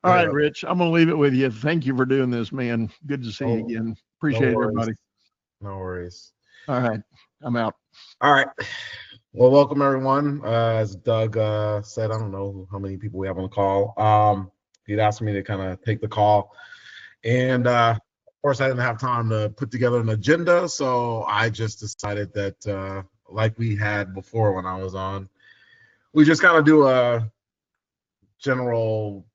All right, Rich, I'm going to leave it with you. Thank you for doing this, man. Good to see you Oh, again. no Appreciate it, worries. everybody. No worries. All right, I'm out. All right. Well, welcome everyone. As Doug said, I don't know how many people we have on the call. He'd asked me to kind of take the call, and of course, I didn't have time to put together an agenda, so I just decided that, like we had before when I was on, we just kind of do a general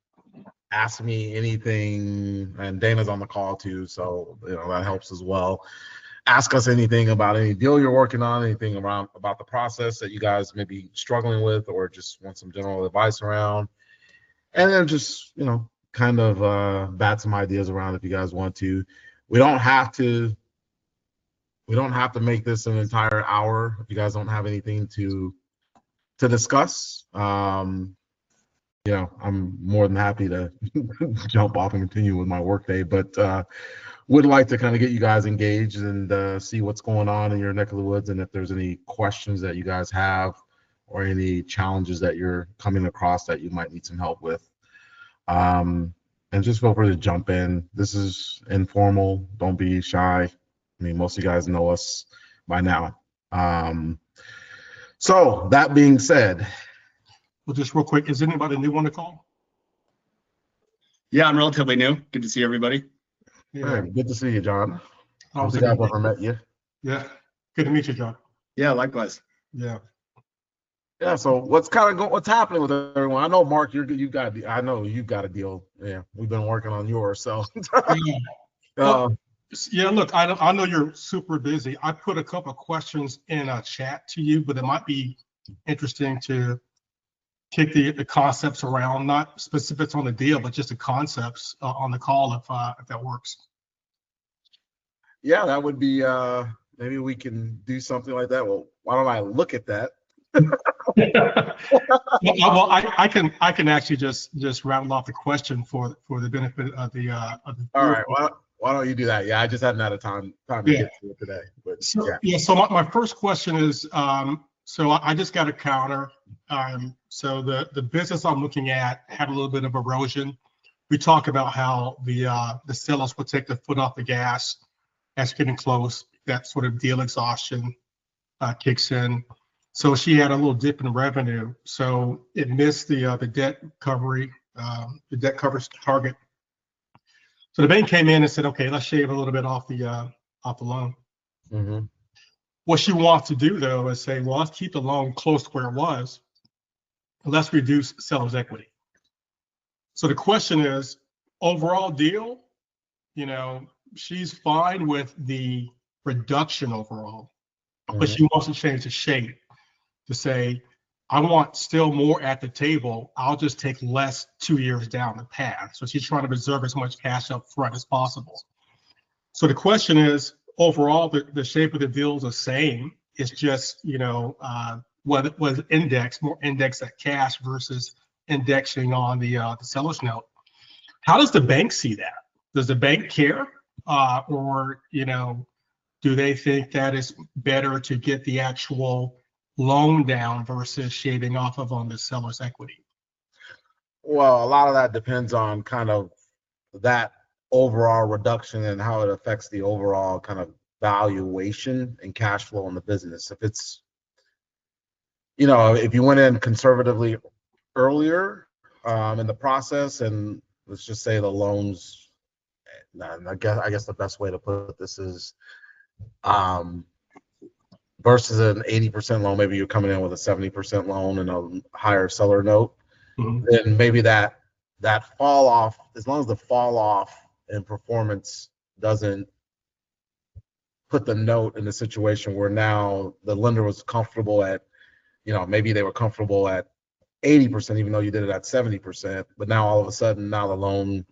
ask me anything, and Dana's on the call too, so that helps as well. Ask us anything about any deal you're working on, anything around about the process that you guys may be struggling with, or just want some general advice around, and then just kind of bat some ideas around if you guys want to. We don't have to. We don't have to make this an entire hour if you guys don't have anything to discuss. I'm more than happy to jump off and continue with my workday, but would like to kind of get you guys engaged and see what's going on in your neck of the woods, and if there's any questions that you guys have or any challenges that you're coming across that you might need some help with. And just feel free to jump in. This is informal. Don't be shy. I mean, most of you guys know us by now. So that being said, Well, just real quick, is anybody new on the call? Yeah, I'm relatively new. Good to see everybody. Yeah, good to see you, John. I don't How's think it I've going? ever met you. Yeah, good to meet you, John. Yeah, likewise. Yeah. Yeah. So what's happening with everyone? I know, Mark, I know you've got a deal. Yeah, we've been working on yours. So Yeah, look, I know you're super busy. I put a couple of questions in a chat to you, but it might be interesting to kick the concepts around, not specifics on the deal, but just the concepts on the call if that works. yeah, that would be maybe we can do something like that. Well, why don't I look at that? Well, I can actually just rattle off the question for the benefit of the All right. Why don't you do that? Yeah, I just hadn't had time to get to it today. But So my first question is, so I just got a counter. So the business I'm looking at had a little bit of erosion. We talk about how the sellers will take the foot off the gas as getting close. That sort of deal exhaustion kicks in. So she had a little dip in revenue. So it missed the debt coverage target. So the bank came in and said, okay, let's shave a little bit off the loan. Mm-hmm. What she wants to do though is say, well, let's keep the loan close to where it was. Let's reduce seller's equity. So the question is, overall deal, she's fine with the reduction overall, but she wants to change the shape to say, I want still more at the table. I'll just take less 2 years down the path. So she's trying to preserve as much cash up front as possible. So the question is, overall, the shape of the deal is the same. It's just, what it was indexed, more indexed at cash versus indexing on the seller's note. How does the bank see that? Does the bank care? Or do they think that it's better to get the actual loan down versus shaving off of on the seller's equity? Well, a lot of that depends on kind of that overall reduction and how it affects the overall kind of valuation and cash flow in the business. If it's, if you went in conservatively earlier in the process, and let's just say the loans, I guess the best way to put this is versus an 80% loan, maybe you're coming in with a 70% loan and a higher seller note, then maybe that fall off, as long as the fall off in performance doesn't put the note in a situation where now the lender was comfortable at, maybe they were comfortable at 80%, even though you did it at 70%, but now all of a sudden, now the loan,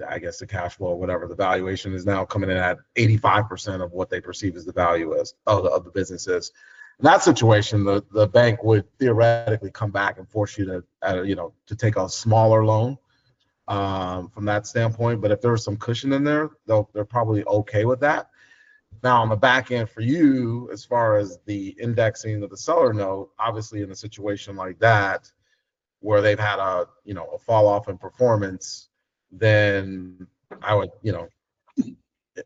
I guess the cash flow or whatever, the valuation is now coming in at 85% of what they perceive as the value of the business is. In that situation, the bank would theoretically come back and force you to take a smaller loan from that standpoint. But if there was some cushion in there, they're probably okay with that. Now on the back end for you, as far as the indexing of the seller note, obviously in a situation like that, where they've had a a fall off in performance, then I would,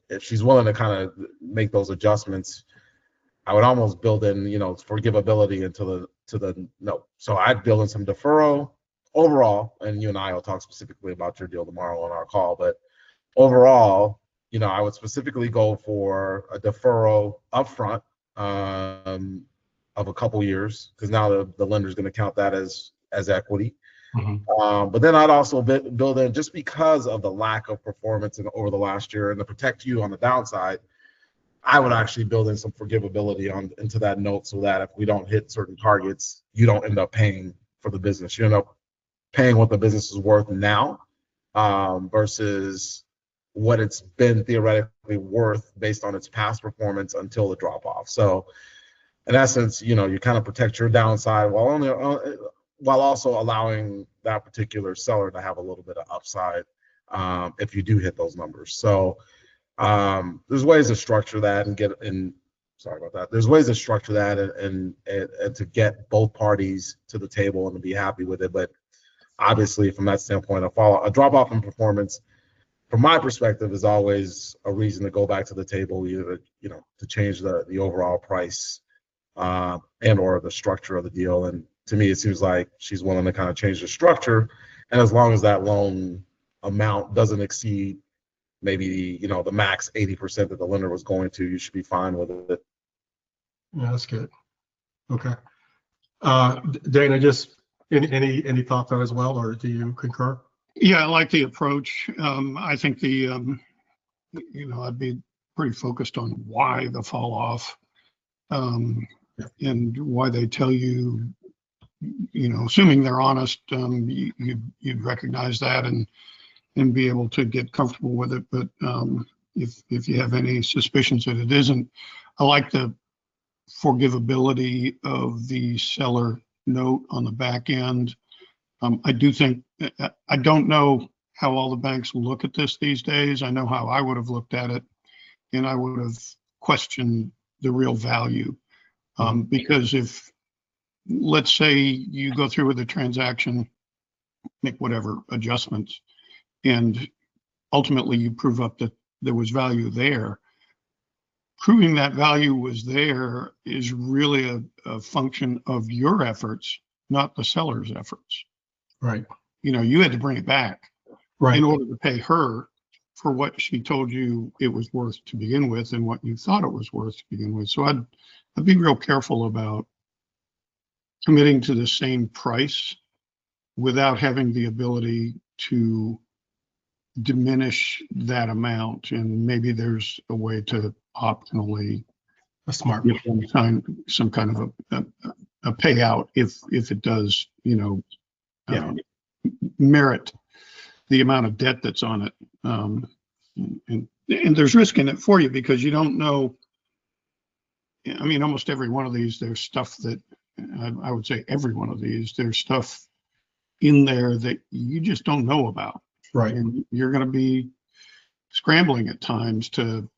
if she's willing to kind of make those adjustments, I would almost build in, forgivability into the note. So I'd build in some deferral overall, and you and I will talk specifically about your deal tomorrow on our call. But overall, I would specifically go for a deferral upfront of a couple years, because now the lender's going to count that as equity. Mhm. But then I'd also build in, just because of the lack of performance over the last year and to protect you on the downside, I would actually build in some forgivability into that note, so that if we don't hit certain targets, you don't end up paying for the business. You end up paying what the business is worth now, versus what it's been theoretically worth based on its past performance until the drop off. So in essence, you kind of protect your downside while also allowing that particular seller to have a little bit of upside, if you do hit those numbers. So there's ways to structure that sorry about that. There's ways to structure that and to get both parties to the table and to be happy with it. But obviously, from that standpoint, a drop off in performance, from my perspective, is always a reason to go back to the table, either to change the overall price, and or the structure of the deal. And to me, it seems like she's willing to kind of change the structure, and as long as that loan amount doesn't exceed maybe the max 80% that the lender was going to, you should be fine with it. Yeah, that's good. Okay. Dana, just any thoughts on it as well, or do you concur? Yeah, I like the approach. I think I'd be pretty focused on why the fall off, and why they tell you, assuming they're honest, you'd recognize that and be able to get comfortable with it. But if you have any suspicions that it isn't, I like the forgivability of the seller note on the back end. I do think, I don't know how all the banks look at this these days. I know how I would have looked at it, and I would have questioned the real value. Because if, let's say, you go through with the transaction, make whatever adjustments, and ultimately you prove up that there was value there, proving that value was there is really a function of your efforts, not the seller's efforts. Right. You had to bring it back Right. in order to pay her for what she told you it was worth to begin with, and what you thought it was worth to begin with. So I'd be real careful about committing to the same price without having the ability to diminish that amount. And maybe there's a way to optionally That's smart. give them some kind of a payout if it does, merit the amount of debt that's on it. And there's risk in it for you, because you don't know. I mean, almost every one of these, there's stuff that, I would say every one of these, there's stuff in there that you just don't know about. Right. And you're going to be scrambling at times to,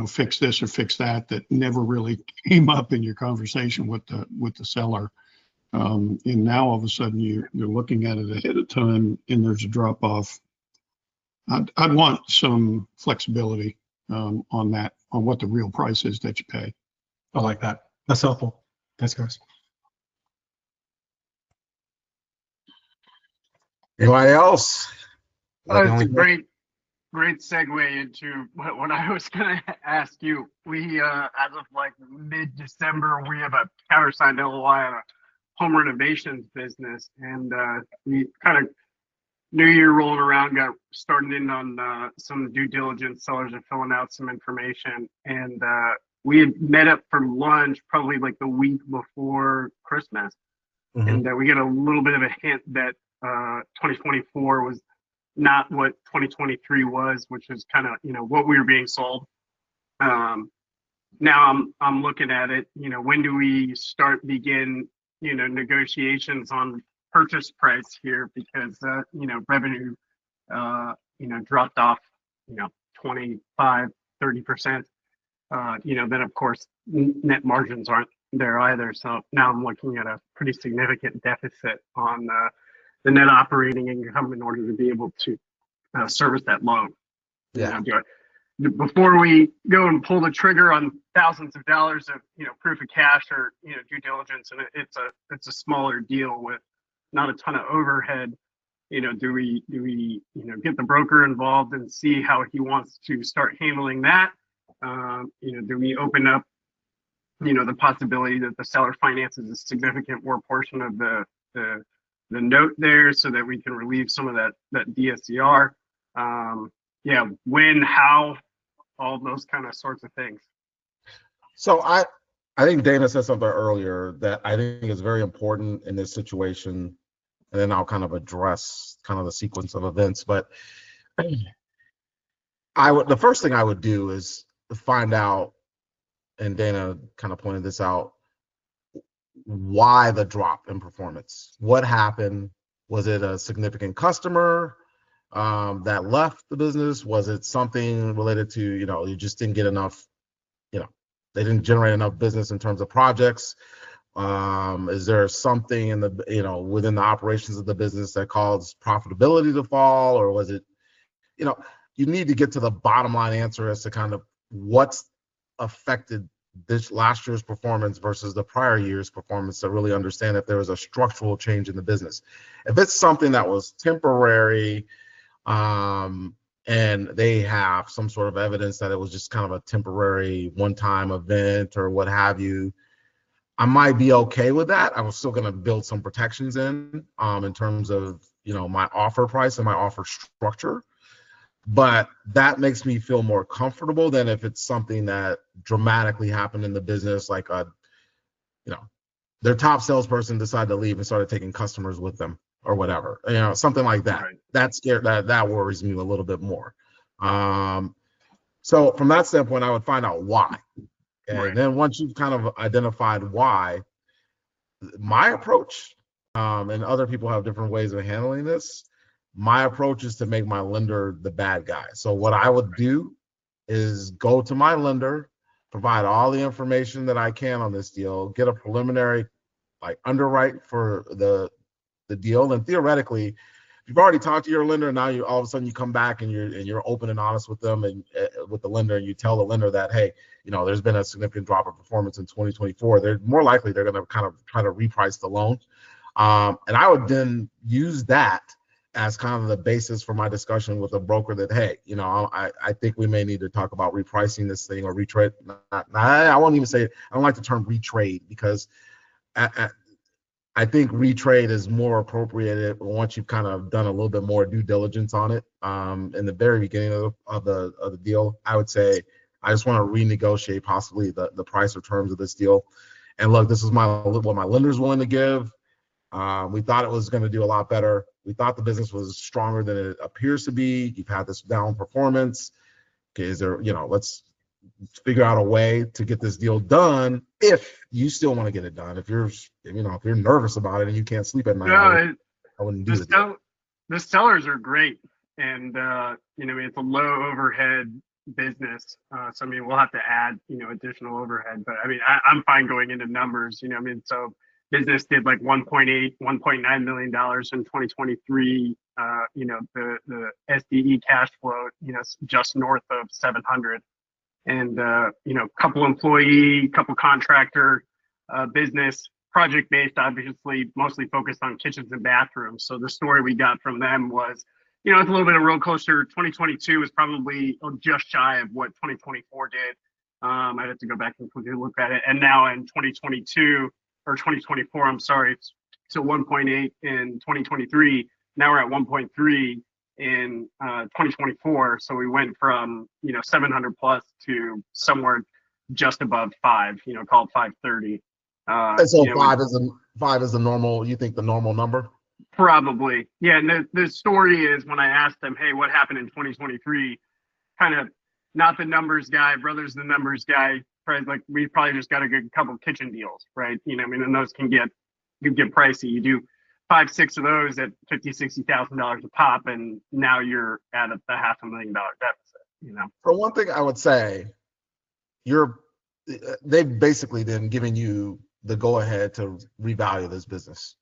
fix this or fix that never really came up in your conversation with the seller. And now all of a sudden you're looking at it ahead of time, and there's a drop off. I'd want some flexibility on what the real price is that you pay. I like that. That's helpful. Thanks, guys. Anybody else? That's a great segue into what I was going to ask you. We, as of like mid-December, we have a countersigned LOI on a home renovations business, and we kind of New Year rolling around, got started in on some due diligence. Sellers are filling out some information, and we had met up for lunch probably like the week before Christmas, and we get a little bit of a hint that 2024 was not what 2023 was, which is kind of what we were being sold. Now I'm looking at it. When do we begin negotiations on purchase price here, because revenue dropped off 25-30%. Then of course net margins aren't there either. So now I'm looking at a pretty significant deficit on net operating income in order to be able to service that loan. Yeah. Before we go and pull the trigger on thousands of dollars of proof of cash or due diligence, and it's a smaller deal with not a ton of overhead. Do we get the broker involved and see how he wants to start handling that? Do we open up the possibility that the seller finances a significant more portion of the note there so that we can relieve some of that DSCR? When, how, all those kind of sorts of things. So I think Dana said something earlier that I think is very important in this situation, and then I'll kind of address kind of the sequence of events. But the first thing I would do is find out, and Dana kind of pointed this out, why the drop in performance. What happened? Was it a significant customer that left the business? Was it something related to, you just didn't get enough, they didn't generate enough business in terms of projects? Is there something in the, within the operations of the business that caused profitability to fall? Or was it, you need to get to the bottom line answer as to kind of what's affected this last year's performance versus the prior year's performance to really understand if there was a structural change in the business. If it's something that was temporary, and they have some sort of evidence that it was just kind of a temporary one-time event or what have you, I might be okay with that. I was still going to build some protections in terms of, my offer price and my offer structure. But that makes me feel more comfortable than if it's something that dramatically happened in the business, like their top salesperson decided to leave and started taking customers with them or whatever, something like that. Right. That worries me a little bit more. So from that standpoint, I would find out why. Okay. Right. Then once you've kind of identified why, my approach, and other people have different ways of handling this, my approach is to make my lender the bad guy. So what I would do is go to my lender, provide all the information that I can on this deal, get a preliminary underwrite for the deal. And theoretically, if you've already talked to your lender, now you all of a sudden you come back and you're open and honest with them and with the lender, and you tell the lender that, hey, there's been a significant drop of performance in 2024. They're more likely they're going to kind of try to reprice the loan. And I would then use that as kind of the basis for my discussion with the broker that, hey, I think we may need to talk about repricing this thing or retrade. I won't even say, I don't like the term retrade, because I think retrade is more appropriate once you've kind of done a little bit more due diligence on it. In the very beginning of the deal, I would say, I just want to renegotiate possibly the price or terms of this deal. And look, this is what my lender's willing to give. We thought it was going to do a lot better. We thought the business was stronger than it appears to be. You've had this down performance. Okay, is there, let's figure out a way to get this deal done if you still want to get it done. If you're nervous about it and you can't sleep at night, I wouldn't do it. The sellers are great, and it's a low overhead business. So we'll have to add additional overhead, but I'm fine going into numbers. So business did like $1.9 million in 2023. The SDE cash flow, just north of 700, and couple employee, couple contractor business, project based, obviously mostly focused on kitchens and bathrooms. So the story we got from them was, it's a little bit of a roller coaster. 2022 was probably just shy of what 2024 did. I'd have to go back and quickly look at it. And now in 2022 or 2024, I'm sorry, so 1.8 in 2023. Now we're at 1.3 in 2024. So we went from 700 plus to somewhere just above 5. Called 530. And so five is the normal. You think the normal number? Probably, yeah. And the story is, when I asked them, hey, what happened in 2023? Kind of not the numbers guy, brother's the numbers guy. Like, we probably just got a good couple kitchen deals, right? And those can get pricey. You do 5-6 of those at $50,000-$60,000 a pop, and now you're at a $500,000 deficit. For one thing, I would say they've basically then given you the go ahead to revalue this business.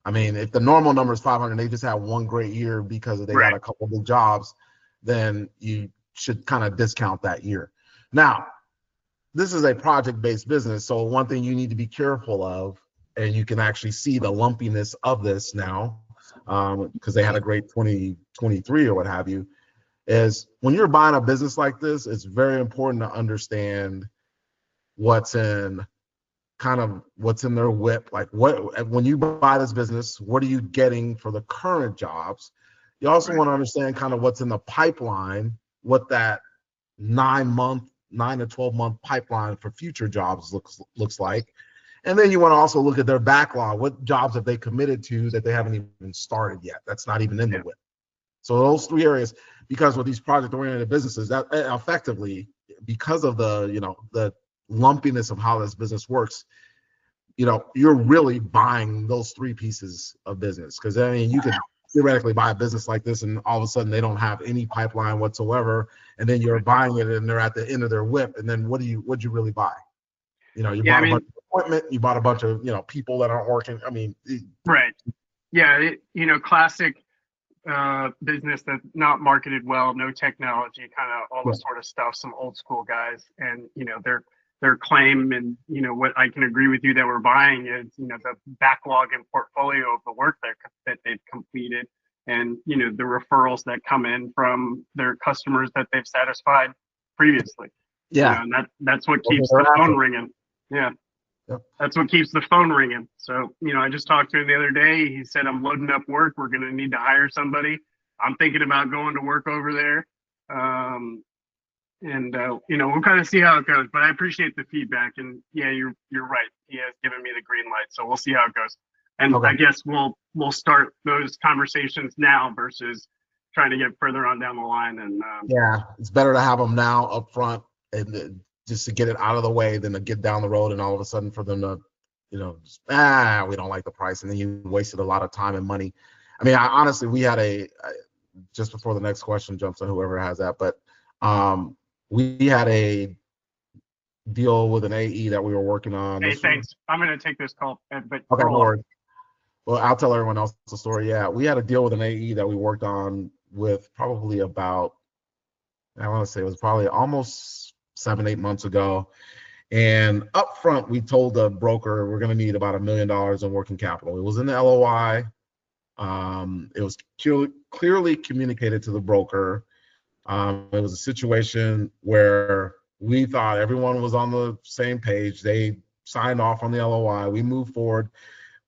I mean, if the normal number is 500, they just had one great year because they got a couple big jobs, then you should kind of discount that year. Now, this is a project-based business, so one thing you need to be careful of, and you can actually see the lumpiness of this now, because they had a great 2023 or what have you, is when you're buying a business like this, it's very important to understand what's in their whip. Like when you buy this business, what are you getting for the current jobs? You also want to understand kind of what's in the pipeline, what that 9 to 12 month pipeline for future jobs looks like. And then you want to also look at their backlog. What jobs have they committed to that they haven't even started yet? That's not even in the whip. So those 3 areas, because with these project-oriented businesses, that effectively, because of the lumpiness of how this business works, you're really buying those 3 pieces of business. Because I mean, you could theoretically buy a business like this, and all of a sudden they don't have any pipeline whatsoever, and then you're buying it, and they're at the end of their whip, and then what'd you really buy? You bought a bunch of equipment, you bought a bunch of people that aren't working. I mean, classic business that's not marketed well, no technology, kind of all this sort of stuff. Some old school guys, and their claim, and what I can agree with you that we're buying is the backlog and portfolio of the work that they've completed, and the referrals that come in from their customers that they've satisfied previously. And that's what keeps the phone ringing. That's what keeps the phone ringing. So I just talked to him the other day. He said, I'm loading up work, we're going to need to hire somebody. I'm thinking about going to work over there. We'll kind of see how it goes, but I appreciate the feedback, and you're right. He has given me the green light, so we'll see how it goes. And I guess we'll start those conversations now versus trying to get further on down the line. And it's better to have them now up front, and just to get it out of the way than to get down the road and all of a sudden for them to, we don't like the price, and then you wasted a lot of time and money. I mean, honestly, we had just before the next question jumps on whoever has that, but we had a deal with an AE that we were working on. Hey, thanks. I'm going to take this call. But okay, no worries. Well, I'll tell everyone else the story. Yeah, we had a deal with an AE that we worked on with probably about, I want to say it was probably almost 7-8 months ago. And up front, we told the broker we're going to need about $1 million in working capital. It was in the LOI. It was clearly communicated to the broker. It was a situation where we thought everyone was on the same page. They signed off on the LOI. We moved forward.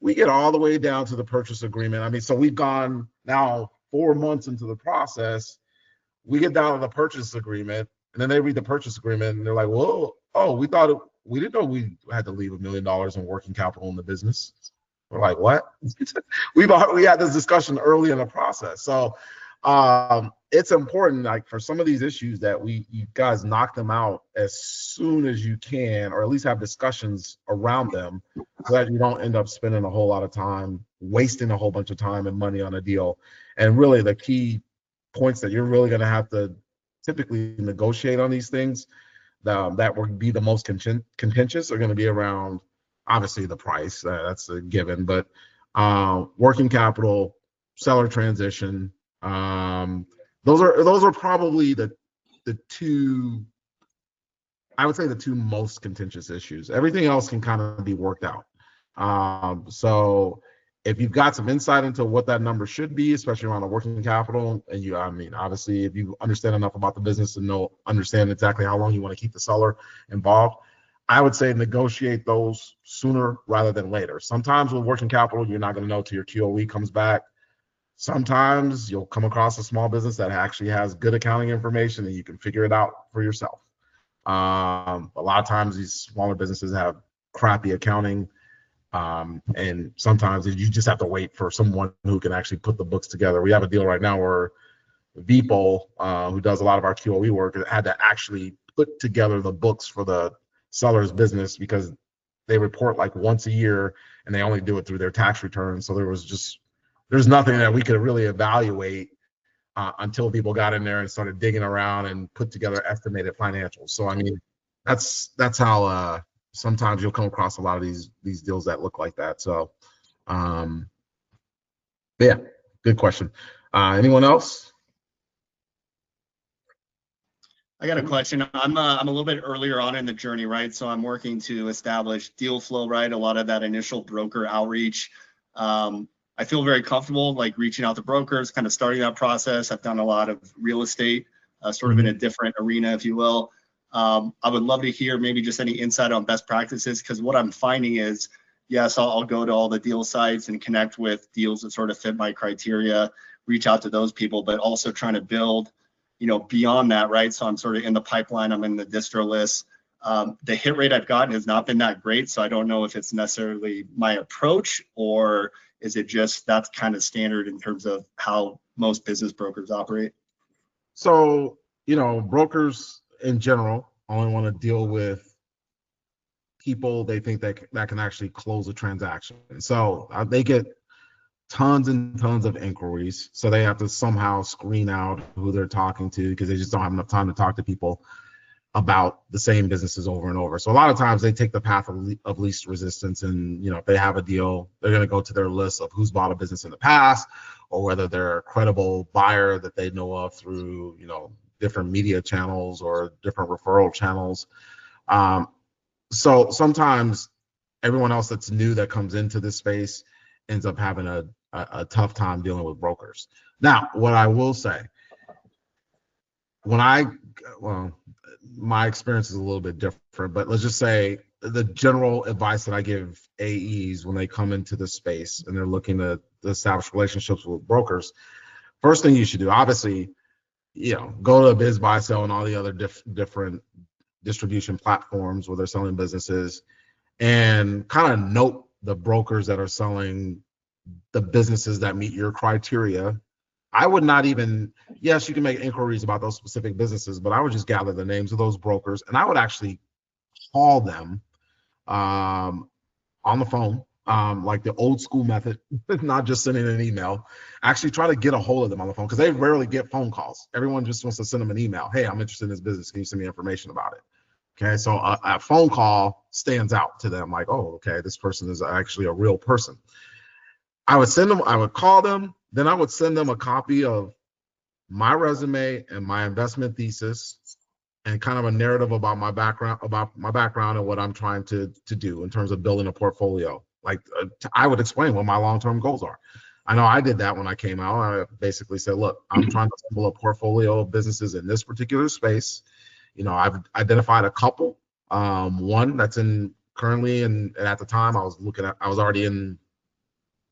We get all the way down to the purchase agreement. I mean, so we've gone now 4 months into the process. We get down to the purchase agreement, and then they read the purchase agreement, and they're like, "Whoa, we didn't know we had to leave $1 million in working capital in the business." We're like, "What?" we had this discussion early in the process. So it's important, like for some of these issues, that you guys knock them out as soon as you can, or at least have discussions around them, so that you don't end up spending a whole lot of time, wasting a whole bunch of time and money on a deal. And really, the key points that you're really going to have to typically negotiate on these things that will be the most contentious are going to be around, obviously, the price. That's a given, but working capital, seller transition. Those are probably the two, I would say, the two most contentious issues. Everything else can kind of be worked out. So if you've got some insight into what that number should be, especially around the working capital, and obviously, if you understand enough about the business and understand exactly how long you want to keep the seller involved, I would say negotiate those sooner rather than later. Sometimes with working capital, you're not going to know till your QOE comes back. Sometimes you'll come across a small business that actually has good accounting information, and you can figure it out for yourself. A lot of times these smaller businesses have crappy accounting, and sometimes you just have to wait for someone who can actually put the books together. We have a deal right now where Vipo, who does a lot of our QOE work, had to actually put together the books for the seller's business because they report like once a year, and they only do it through their tax return. So there's nothing that we could really evaluate until people got in there and started digging around and put together estimated financials. So I mean, that's how sometimes you'll come across a lot of these deals that look like that. So Yeah, good question. Anyone else? I got a question. I'm a little bit earlier on in the journey, right? So I'm working to establish deal flow, right? A lot of that initial broker outreach. I feel very comfortable like reaching out to brokers, kind of starting that process. I've done a lot of real estate, sort of in a different arena, if you will. I would love to hear maybe just any insight on best practices, because what I'm finding is, yes, I'll go to all the deal sites and connect with deals that sort of fit my criteria, reach out to those people, but also trying to build, beyond that, right? So I'm sort of in the pipeline, I'm in the distro list. The hit rate I've gotten has not been that great. So I don't know if it's necessarily my approach, or is it just that's kind of standard in terms of how most business brokers operate? So, brokers in general only want to deal with people they think that can actually close a transaction. So they get tons and tons of inquiries. So they have to somehow screen out who they're talking to, because they just don't have enough time to talk to people about the same businesses over and over. So a lot of times they take the path of least resistance, and if they have a deal, they're going to go to their list of who's bought a business in the past, or whether they're a credible buyer that they know of through different media channels or different referral channels. So sometimes everyone else that's new that comes into this space ends up having a tough time dealing with brokers. Now, what I will say, my experience is a little bit different, but let's just say the general advice that I give AEs when they come into the space and they're looking to establish relationships with brokers, first thing you should do, obviously, go to Biz Buy Sell and all the other different distribution platforms where they're selling businesses, and kind of note the brokers that are selling the businesses that meet your criteria. I would not even, yes, you can make inquiries about those specific businesses, but I would just gather the names of those brokers, and I would actually call them on the phone, like the old school method, not just sending an email. Actually try to get a hold of them on the phone, because they rarely get phone calls. Everyone just wants to send them an email. Hey, I'm interested in this business. Can you send me information about it? Okay, so a phone call stands out to them, like, oh, okay, this person is actually a real person. I would call them, then I would send them a copy of my resume and my investment thesis, and kind of a narrative about my background and what I'm trying to do in terms of building a portfolio. Like I would explain what my long-term goals are. I know I did that when I came out. I basically said, look, I'm trying to assemble a portfolio of businesses in this particular space. I've identified a couple. One that's currently, and at the time I was already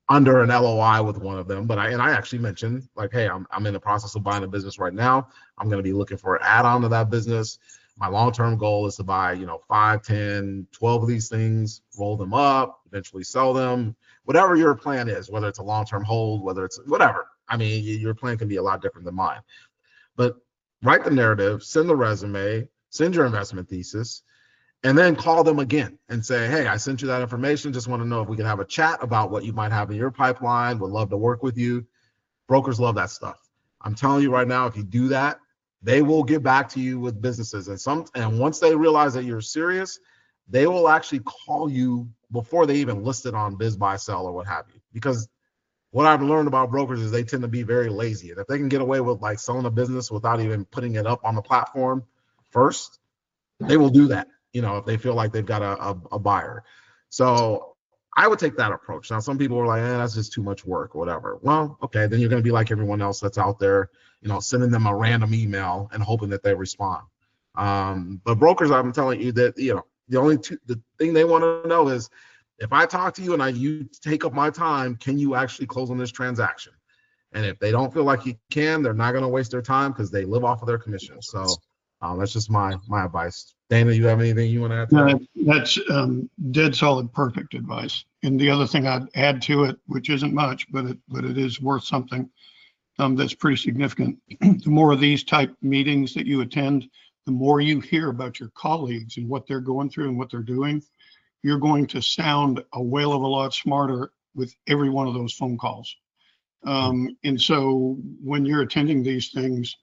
under an LOI with one of them, but I actually mentioned, like, hey, I'm in the process of buying a business right now. I'm going to be looking for an add-on to that business. My long-term goal is to buy 5, 10, 12 of these things, roll them up, eventually sell them, whatever your plan is, whether it's a long-term hold, whether it's whatever. I mean, your plan can be a lot different than mine. But write the narrative, send the resume, send your investment thesis, and then call them again and say, hey, I sent you that information. Just want to know if we can have a chat about what you might have in your pipeline. Would love to work with you. Brokers love that stuff. I'm telling you right now, if you do that, they will get back to you with businesses. And once they realize that you're serious, they will actually call you before they even list it on Biz Buy Sell or what have you. Because what I've learned about brokers is they tend to be very lazy. And if they can get away with like selling a business without even putting it up on the platform first, they will do that, if they feel like they've got a buyer. So I would take that approach. Now, some people are like, that's just too much work or whatever. Well, okay, then you're going to be like everyone else that's out there, sending them a random email and hoping that they respond. But brokers, I'm telling you that, the thing they want to know is, if I talk to you and you take up my time, can you actually close on this transaction? And if they don't feel like you can, they're not going to waste their time, because they live off of their commission. So that's just my advice. Dana, you have anything you want to add to that? That's dead solid, perfect advice. And the other thing I'd add to it, which isn't much, but it is worth something, that's pretty significant. The more of these type meetings that you attend, the more you hear about your colleagues and what they're going through and what they're doing, you're going to sound a whale of a lot smarter with every one of those phone calls. And so when you're attending these things,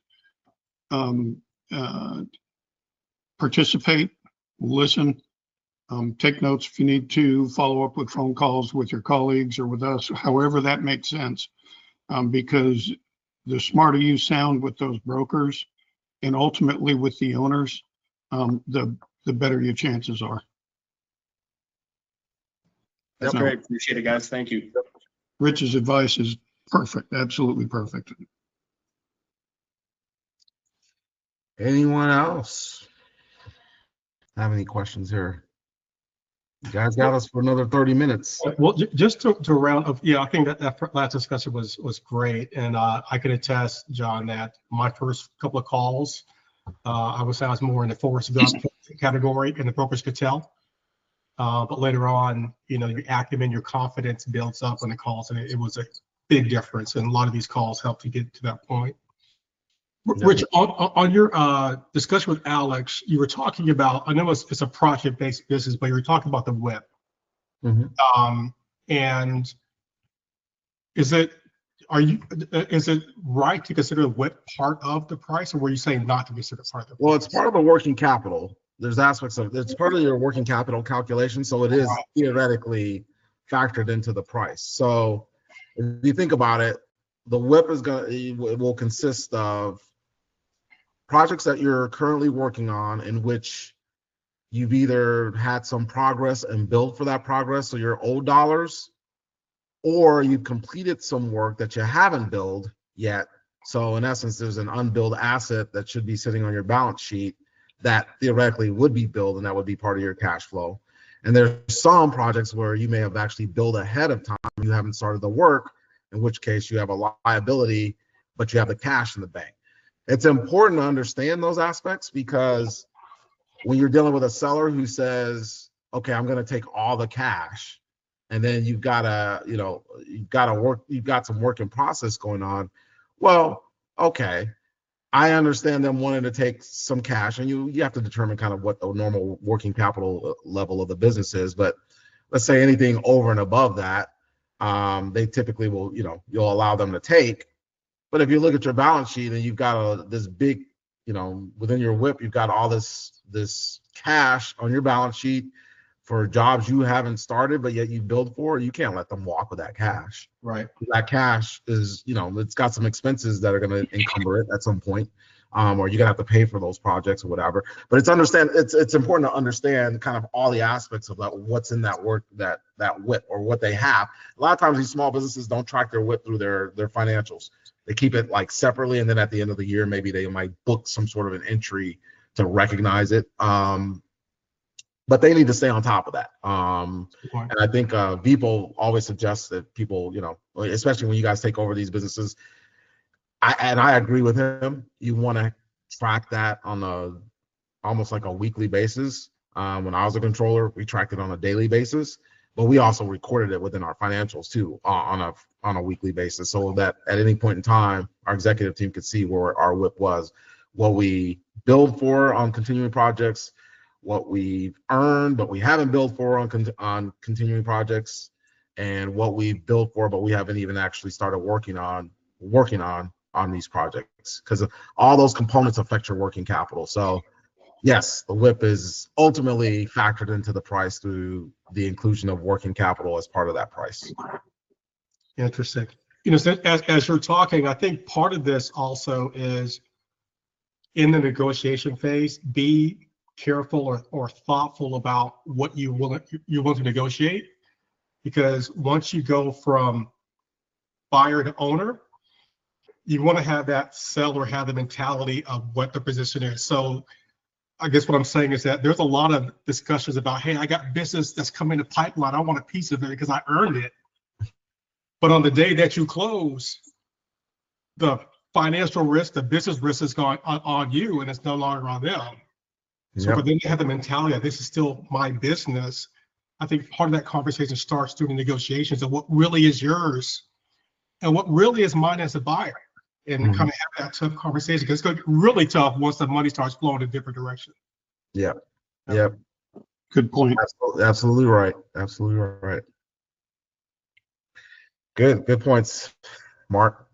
participate, listen, take notes if you need to, follow up with phone calls with your colleagues or with us, however that makes sense. because the smarter you sound with those brokers and ultimately with the owners, the better your chances are. That's So, great. Appreciate it, guys. Thank you. Rich's advice is perfect, absolutely perfect. Anyone else have any questions here? You guys got us for another 30 minutes. Well, just to round up, yeah, I think that last discussion was great, and I can attest, John, that my first couple of calls, I was more in the Forrest Gump category, and the brokers could tell. But later on, your acumen, your confidence builds up on the calls, and it was a big difference. And a lot of these calls helped to get to that point. Yep. Rich, on your discussion with Alex, you were talking about, I know it's a project-based business, but you were talking about the WIP. Mhm. And is it right to consider the WIP part of the price, or were you saying not to consider part of the price? Well, it's part of the working capital. There's aspects of it's part of your working capital calculation, so it is theoretically factored into the price. So if you think about it, the WIP will consist of projects that you're currently working on in which you've either had some progress and billed for that progress, so your old dollars, or you've completed some work that you haven't billed yet. So in essence, there's an unbilled asset that should be sitting on your balance sheet that theoretically would be billed, and that would be part of your cash flow. And there's some projects where you may have actually billed ahead of time, you haven't started the work, in which case you have a liability, but you have the cash in the bank. It's important to understand those aspects, because when you're dealing with a seller who says, okay, I'm going to take all the cash, and then you've got some work in process going on. Well, okay, I understand them wanting to take some cash, and you have to determine kind of what the normal working capital level of the business is. But let's say anything over and above that, they typically will, you'll allow them to take. But if you look at your balance sheet and you've got this big, within your WIP, you've got all this cash on your balance sheet for jobs you haven't started, but yet you billed for, you can't let them walk with that cash. Right. That cash is, it's got some expenses that are going to encumber it at some point, or you're gonna have to pay for those projects or whatever. But it's important to understand kind of all the aspects of that, what's in that work, that WIP, or what they have. A lot of times these small businesses don't track their WIP through their financials. They keep it like separately, and then at the end of the year, maybe they might book some sort of an entry to recognize it. But they need to stay on top of that. And I think Vipo always suggests that people, especially when you guys take over these businesses, I agree with him. You want to track that on almost like a weekly basis. When I was a controller, we tracked it on a daily basis, but we also recorded it within our financials too, on a weekly basis, so that at any point in time, our executive team could see where our WIP was, what we billed for on continuing projects, what we've earned but we haven't billed for on continuing projects, and what we've billed for but we haven't even actually started working on these projects, because all those components affect your working capital. So yes, the WIP is ultimately factored into the price through the inclusion of working capital as part of that price. Interesting. As you're talking, I think part of this also is in the negotiation phase, be careful or thoughtful about what you want to negotiate, because once you go from buyer to owner, you want to have that seller have the mentality of what the position is. So I guess what I'm saying is that there's a lot of discussions about, hey, I got business that's coming to pipeline, I want a piece of it because I earned it. But on the day that you close, the financial risk, the business risk is going on you, and it's no longer on them. So Yep. for them to have the mentality that this is still my business, I think part of that conversation starts during the negotiations of what really is yours and what really is mine as a buyer, and kind of have that tough conversation, because it's going to be really tough once the money starts flowing in a different direction. Yep. Yep. Good point. Absolutely right. Absolutely right. Good points, Mark.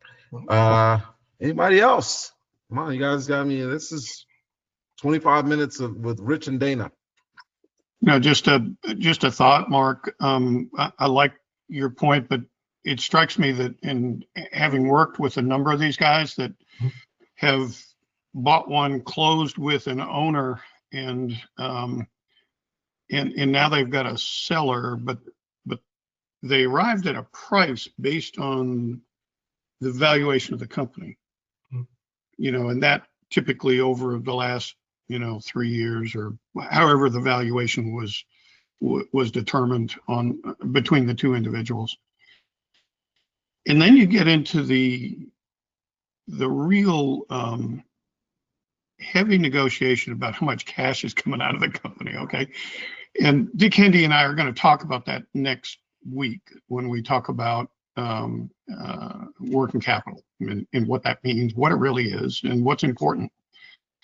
Anybody else? Come on, you guys got me. This is 25 minutes with Rich and Dana. No, just a thought, Mark. I like your point, but it strikes me that in having worked with a number of these guys that have bought one, closed with an owner, and now they've got a seller, but they arrived at a price based on the valuation of the company. And that typically over the last 3 years or however the valuation was determined on between the two individuals. And then you get into the real heavy negotiation about how much cash is coming out of the company. Okay. And Dick Hendy and I are going to talk about that next week when we talk about working capital and what that means, what it really is, and what's important.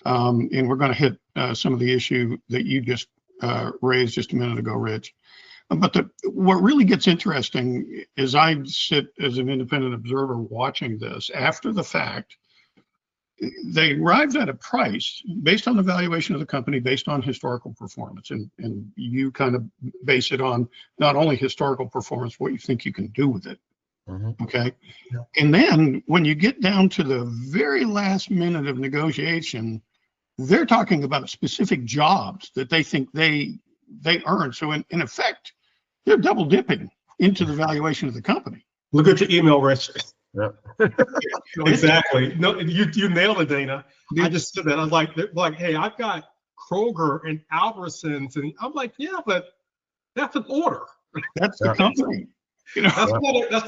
And we're going to hit some of the issue that you just raised just a minute ago, Rich. But what really gets interesting is I sit as an independent observer watching this after the fact. They arrived at a price based on the valuation of the company, based on historical performance. And you kind of base it on not only historical performance, what you think you can do with it. Okay. Yeah. And then when you get down to the very last minute of negotiation, they're talking about specific jobs that they think they earned. So in effect, they're double dipping into the valuation of the company. Look at your email, Rich. Yeah. Exactly. No, you nailed it, Dana. I just said that. I was like, hey, I've got Kroger and Albertsons, and I'm like, yeah, but that's an order. That's the company. That's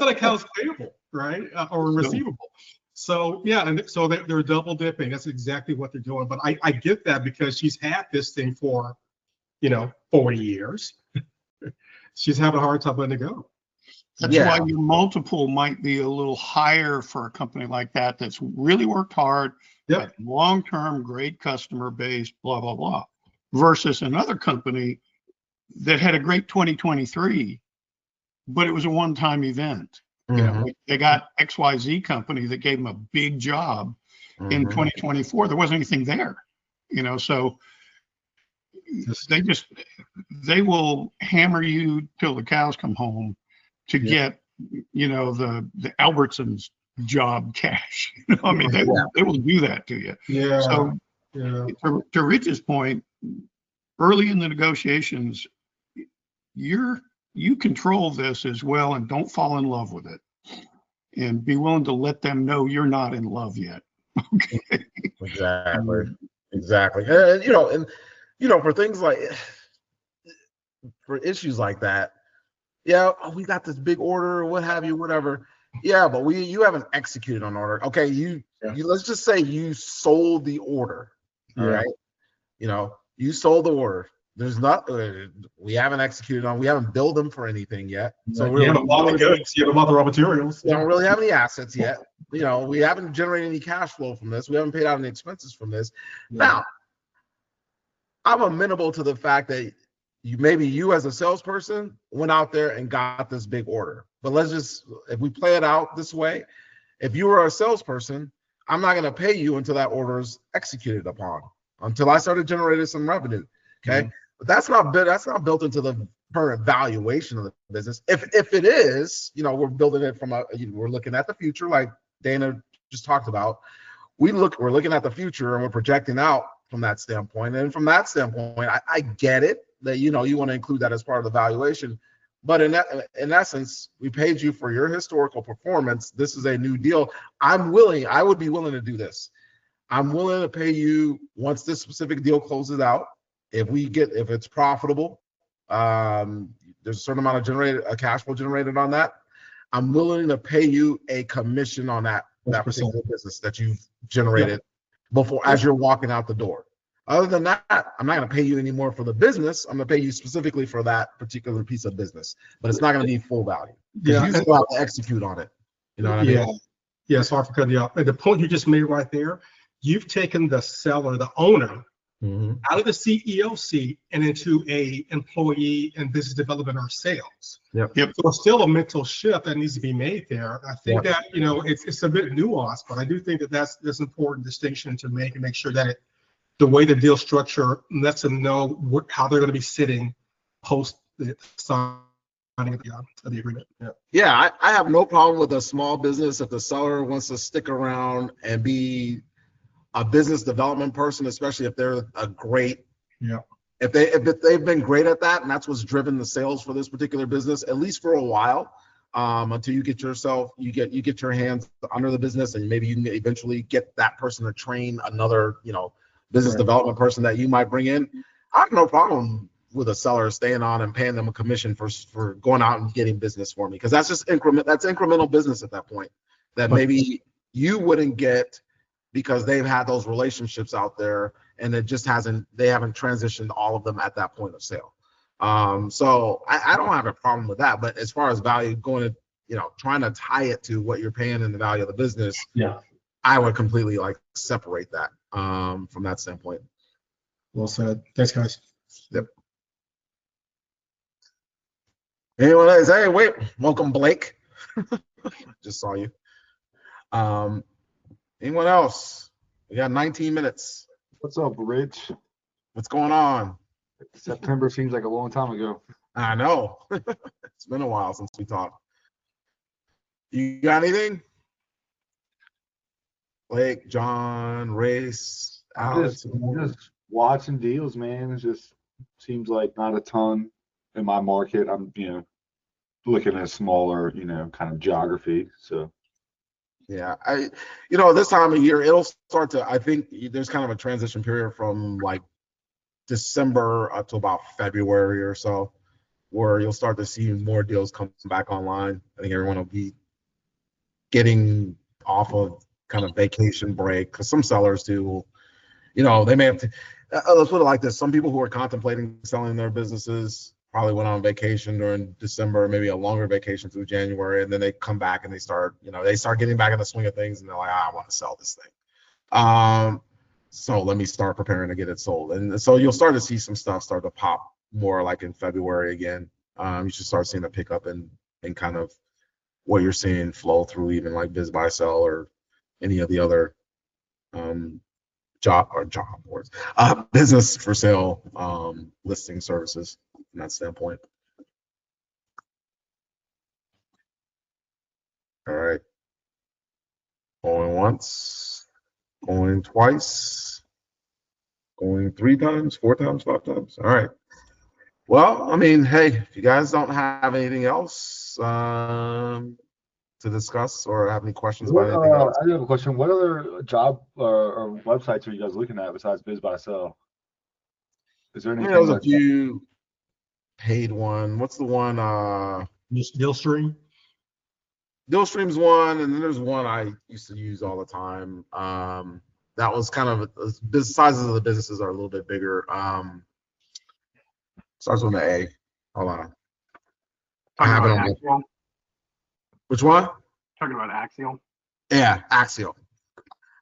not accounts payable, right? Or receivable. So yeah, and so they're double dipping. That's exactly what they're doing. But I get that because she's had this thing for 40 years. She's having a hard time letting it go. That's why your multiple might be a little higher for a company like that that's really worked hard, got long-term, great customer base, blah, blah, blah, versus another company that had a great 2023, but it was a one-time event. They got XYZ company that gave them a big job in 2024. There wasn't anything there, so they will hammer you till the cows come home to get, the Albertsons job cash. I mean, they will do that to you. Yeah. So to Rich's point, early in the negotiations, you control this as well, and don't fall in love with it, and be willing to let them know you're not in love yet. Okay. Exactly. For things like, for issues like that, we got this big order, what have you, whatever. Yeah, but you haven't executed on order. Okay, you let's just say you sold the order. All right. You sold the order. There's not, we haven't executed on, we haven't billed them for anything yet. So you have a lot of goods, you have a lot of raw materials. We don't really have any assets yet. We haven't generated any cash flow from this. We haven't paid out any expenses from this. Now, I'm amenable to the fact that you as a salesperson went out there and got this big order. But if we play it out this way, if you were a salesperson, I'm not going to pay you until that order is executed upon, until I started generating some revenue. Okay. But that's not built into the current valuation of the business. If it is, we're building it we're looking at the future, like Dana just talked about. We're looking at the future and we're projecting out from that standpoint. And from that standpoint, I get it that you want to include that as part of the valuation. But in essence, we paid you for your historical performance. This is a new deal. I would be willing to do this. I'm willing to pay you once this specific deal closes out. If it's profitable, there's a certain amount of cash flow generated on that. I'm willing to pay you a commission on that particular business that you've generated before, as you're walking out the door. Other than that, I'm not going to pay you any more for the business. I'm going to pay you specifically for that particular piece of business, but it's not going to be full value. You still have to execute on it. You know what I mean? Yeah. Sorry for cutting you off. And the point you just made right there, you've taken the seller, the owner, out of the CEO seat and into a employee in business development or sales. Yep. So it's still a mental shift that needs to be made there. I think that it's a bit nuanced, but I do think that that's an important distinction to make and make sure that the way the deal structure lets them know how they're going to be sitting post the sign of the agreement. Yeah. Yeah, I have no problem with a small business if the seller wants to stick around and be a business development person, especially if they're a great, Yeah. if they've been great at that, and that's what's driven the sales for this particular business, at least for a while, until you get your hands under the business, and maybe you can eventually get that person to train another, business development person that you might bring in. I have no problem with a seller staying on and paying them a commission for going out and getting business for me, because that's just incremental business at that point that maybe you wouldn't get because they've had those relationships out there, and they haven't transitioned all of them at that point of sale. So I don't have a problem with that. But as far as value, going to, trying to tie it to what you're paying and the value of the business, Yeah. I would completely separate that from that standpoint. Well said. Thanks, guys. Yep. Anyone else? Hey, wait, welcome, Blake. Just saw you. Anyone else? We got 19 minutes. What's up, Rich? What's going on? September seems like a long time ago. I know. It's been a while since we talked. You got anything? Blake, John, Race, Alex? Just watching deals, man. It just seems like not a ton in my market. I'm, looking at smaller, kind of geography. So Yeah, this time of year, it'll start to, I think there's kind of a transition period from December up to about February or so, where you'll start to see more deals come back online. I think everyone will be getting off of kind of vacation break, because some sellers do, they may have to, let's put it like this. Some people who are contemplating selling their businesses probably went on vacation during December, maybe a longer vacation through January, and then they come back and they start getting back in the swing of things, and they're like, I want to sell this thing. So let me start preparing to get it sold. And so you'll start to see some stuff start to pop more in February again. You should start seeing a pickup in kind of what you're seeing flow through even Biz Buy Sell or any of the other job boards, business for sale listing services from that standpoint. All right. Going once, going twice, going 3 times, 4 times, 5 times. All right. Well, hey, if you guys don't have anything else to discuss or have any questions about anything else. I do have a question. What other job or websites are you guys looking at besides Biz Buy Sell? Is there anything? There's a few paid one. What's the one? Dealstream. Dealstream's one, and then there's one I used to use all the time. That was kind of the sizes of the businesses are a little bit bigger. Starts with an A. Hold on. I have it on. Axial. Which one? Talking about Axial. Yeah, Axial.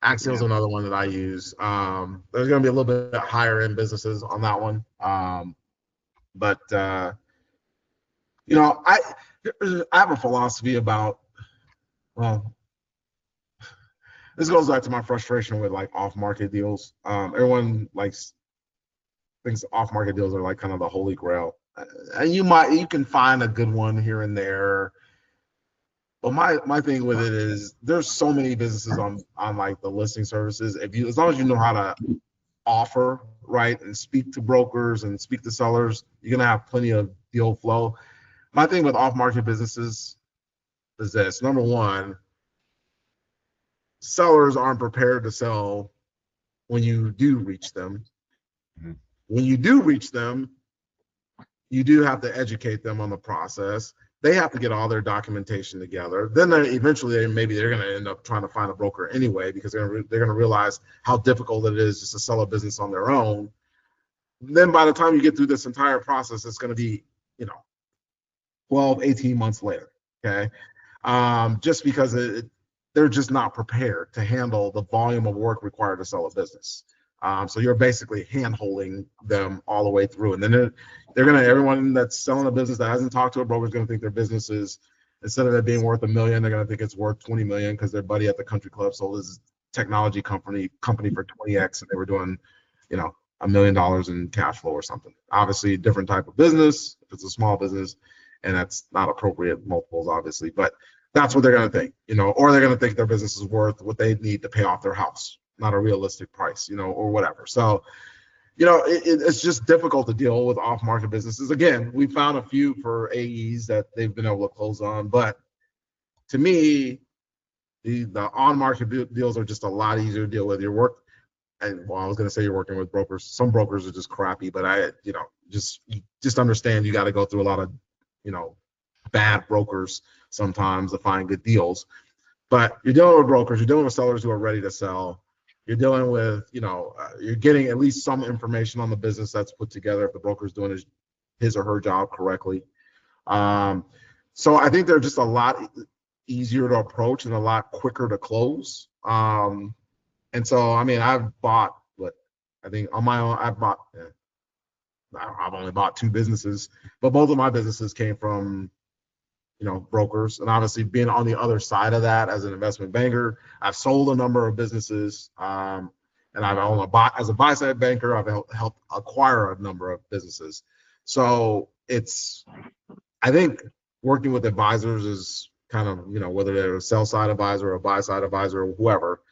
Axial's another one that I use. There's going to be a little bit higher end businesses on that one. But I have a philosophy about, this goes back to my frustration with off-market deals. Everyone thinks off-market deals are kind of the holy grail. And you can find a good one here and there. But my thing with it is there's so many businesses on the listing services. As long as you know how to offer, right, and speak to brokers and speak to sellers, you're gonna have plenty of deal flow. My thing with off-market businesses is this: number one, sellers aren't prepared to sell when you do reach them. Mm-hmm. When you do reach them, you do have to educate them on the process. They have to get all their documentation together. Then eventually they're going to end up trying to find a broker anyway, because they're going to realize how difficult it is just to sell a business on their own. Then by the time you get through this entire process, it's going to be 12, 18 months later. Okay, just because they're just not prepared to handle the volume of work required to sell a business. So you're basically hand-holding them all the way through. And then everyone that's selling a business that hasn't talked to a broker is going to think their business is, instead of it being worth $1 million, they're going to think it's worth $20 million because their buddy at the country club sold his technology company for 20x, and they were doing, $1 million in cash flow or something. Obviously, different type of business. If it's a small business, and that's not appropriate multiples, obviously, but that's what they're going to think, or they're going to think their business is worth what they need to pay off their house, not a realistic price, or whatever. So, it's just difficult to deal with off-market businesses. Again, we found a few for AEs that they've been able to close on, but to me, the on-market deals are just a lot easier to deal with. I was going to say you're working with brokers. Some brokers are just crappy, but just understand you got to go through a lot of, bad brokers sometimes to find good deals. But you're dealing with brokers, you're dealing with sellers who are ready to sell. You're dealing with, you're getting at least some information on the business that's put together if the broker's doing his or her job correctly. So I think they're just a lot easier to approach and a lot quicker to close. And so, I've bought, I think on my own, I've only bought 2 businesses, but both of my businesses came from, brokers. And obviously being on the other side of that as an investment banker, I've sold a number of businesses. And as a buy-side banker, I've helped acquire a number of businesses. So I think working with advisors is kind of, whether they're a sell-side advisor or a buy-side advisor or whoever,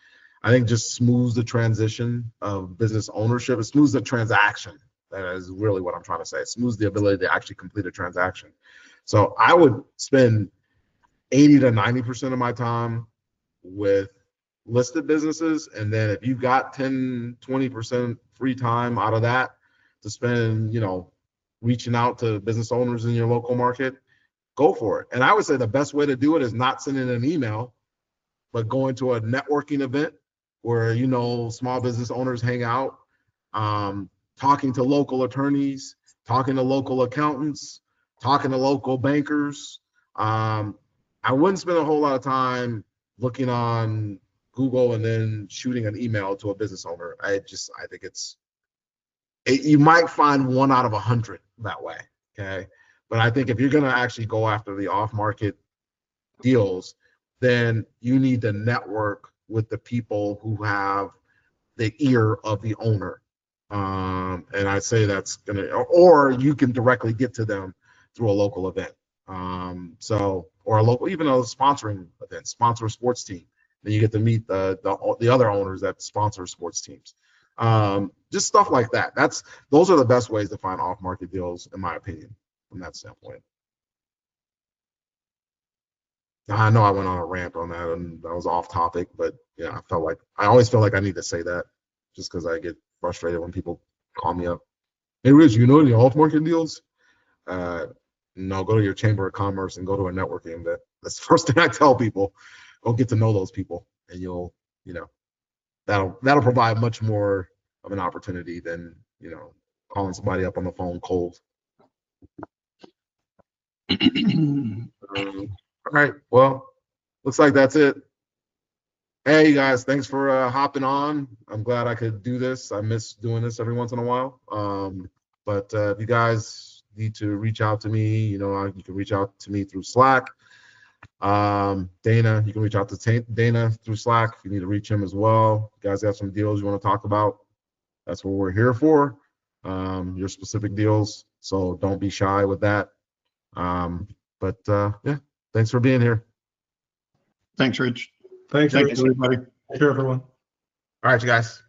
I think just smooths the transition of business ownership. It smooths the transaction. That is really what I'm trying to say. It smooths the ability to actually complete a transaction. So I would spend 80 to 90% of my time with listed businesses. And then if you've got 10, 20% free time out of that to spend, reaching out to business owners in your local market, go for it. And I would say the best way to do it is not sending an email, but going to a networking event where, small business owners hang out, talking to local attorneys, talking to local accountants, talking to local bankers. I wouldn't spend a whole lot of time looking on Google and then shooting an email to a business owner. I think you might find 1 out of 100 that way. Okay. But I think if you're going to actually go after the off-market deals, then you need to network with the people who have the ear of the owner. And I'd say that's going to, or you can directly get to them through a local event. Or a local, even a sponsoring event, sponsor a sports team. Then you get to meet the other owners that sponsor sports teams. Just stuff like that. Those are the best ways to find off-market deals, in my opinion, from that standpoint. I know I went on a rant on that and that was off topic, but yeah, I always feel like I need to say that just because I get frustrated when people call me up. Hey, Rich, any off-market deals? No, go to your chamber of commerce and go to a networking event. That's the first thing I tell people. Go get to know those people, and you'll, that'll provide much more of an opportunity than, calling somebody up on the phone cold. All right. Well, looks like that's it. Hey, you guys, thanks for hopping on. I'm glad I could do this. I miss doing this every once in a while. But if you guys need to reach out to me, you can reach out to me through Slack. Dana, you can reach out to Dana through Slack if you need to reach him as well. If you guys have some deals you want to talk about, that's what we're here for, your specific deals. So don't be shy with that. Yeah, thanks for being here. Thanks, Rich. Thanks, Thanks, everybody. Take care, everyone. All right, you guys.